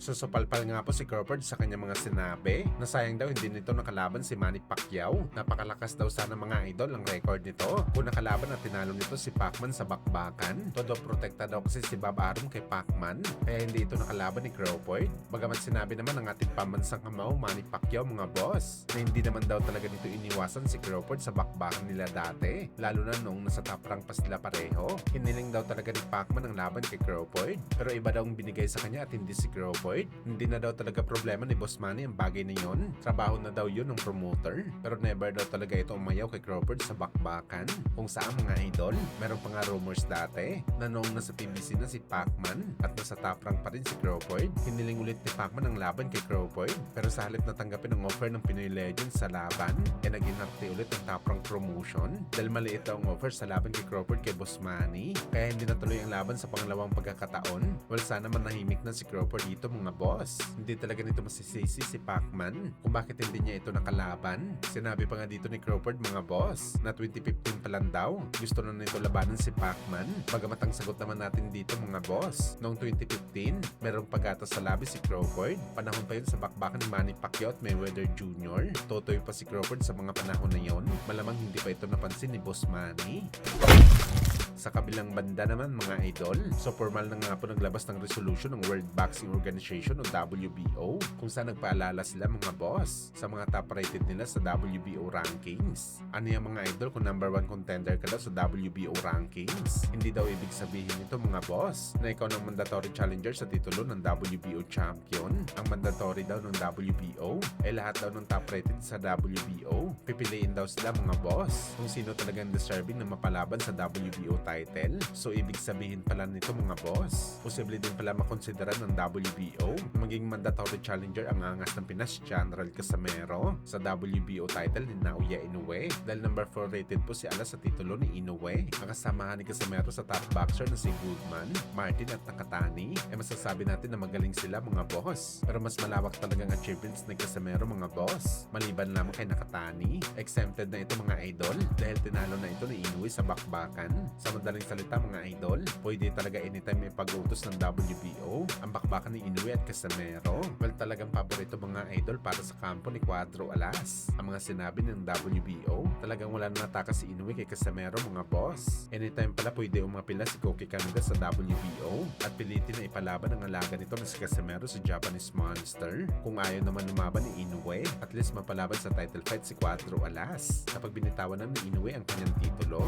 Susupalpal nga po si Crawford sa kanyang mga sinabi na sayang daw hindi nito nakalaban si Manny Pacquiao. Napakalakas daw sana mga idol ang record nito kung nakalaban at tinalo nito si Pacman sa bakbakan. Todo protekta daw kasi si Bob Arum kay Pacman kaya hindi ito nakalaban ni Crawford. Bagamat sinabi naman ng ating pamansang kamao Manny Pacquiao mga boss na hindi naman daw talaga nito iniwasan si Crawford sa bakbakan nila dati, lalo na noong nasa top rank pa sila pareho. Hiniling daw talaga ni Pacman ang laban kay Crawford pero iba daw ang binigay sa kanya at hindi si Crawford. Hindi na daw talaga problema ni Boss Manny ang bagay na yon. Trabaho na daw yun ng promoter. Pero never daw talaga ito umayaw kay Crawford sa bakbakan. Kung saan mga idol, meron pa nga rumors dati na noong nasa PBC na si Pacman at nasa top rank pa rin si Crawford, hiniling ulit ni Pacman ang laban kay Crawford. Pero sa halip na tanggapin ang offer ng Pinoy Legends sa laban, nag-inarte ulit ang top rank promotion dahil maliit daw ang offer sa laban kay Crawford kay Boss Manny. Kaya hindi natuloy ang laban sa pangalawang pagkakataon. Well, sana manahimik na si Crawford dito mga boss. Hindi talaga nito masisisi si Pacman kung bakit hindi niya ito nakalaban. Sinabi pa nga dito ni Crawford mga boss na 2015 pa lang daw gusto na nito labanan si Pacman. Bagamat ang sagot naman natin dito mga boss, noong 2015 merong paggatas sa labi si Crawford. Panahon pa yun sa bakbakan ni Manny Pacquiao at Mayweather Jr. Totoy pa si Crawford sa mga panahon na yon. Malamang hindi pa ito napansin ni Boss Manny. Sa kabilang banda naman mga idol, so formal na nga po naglabas ng resolution ng World Boxing Organization o WBO kung saan nagpaalala sila mga boss sa mga top rated nila sa WBO rankings. Ano yung mga idol kung number 1 contender ka daw sa WBO rankings? Hindi daw ibig sabihin nito mga boss na ikaw ng mandatory challenger sa titulo ng WBO champion. Ang mandatory daw ng WBO ay lahat daw ng top rated sa WBO. Pipiliin daw sila mga boss kung sino talagang deserving na mapalaban sa WBO title. So ibig sabihin pala nito mga boss, posible din pala makonsideran ng WBO maging mandatory challenger ang angas ng Pinas General Casimero sa WBO title ni Naoya Inoue dahil number 4 rated po si Ala sa titulo ni Inoue. Ang kasamahan ni Casimero sa top boxer na si Goodman, Martin at Nakatani ay masasabi natin na magaling sila mga boss. Pero mas malawak talagang achievements ni Casimero mga boss. Maliban lamang kay Nakatani, exempted na ito mga idol dahil tinalo na ito ni Inoue sa bakbakan. Sa madaling salita mga idol, pwede talaga anytime may pag-utos ng WBO ang bakbakan ni Inoue at Casimero. Well, talagang paborito mga idol para sa kampo ni Cuadro Alas. Ang mga sinabi ng WBO, talagang wala nang natakas si Inoue kay Casimero mga boss. Anytime pala pwede umapila si Koki Kaneda sa WBO at pilitin na ipalaban ang alaga nito na si Casimero sa Japanese Monster. Kung ayaw naman lumaban ni Inoue, at least mapalaban sa title fight si Cuadro Alas kapag binitawan na ni Inoue ang kanyang titulo.